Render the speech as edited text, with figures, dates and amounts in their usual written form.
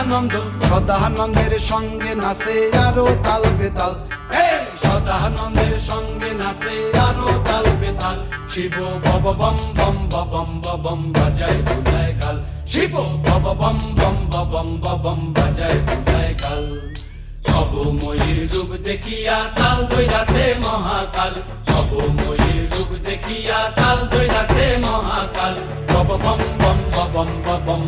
সদানন্দ সদানন্দের সঙ্গে নাচে আরো তাল বেতাল, সদানন্দের সঙ্গে নাচে আরো তাল বেতাল। শিব বব বম বম বম বম বাজায় বুলায় গাল, শিব বব বম বম বম বম বাজায় বুলায় গাল। সব ময়ূর রূপ দেখিয়া তাল দইরাছে মহাকাল, সব ময়ূর রূপ দেখিয়া তাল দইরাছে মহাকাল। বব বম বম বম বম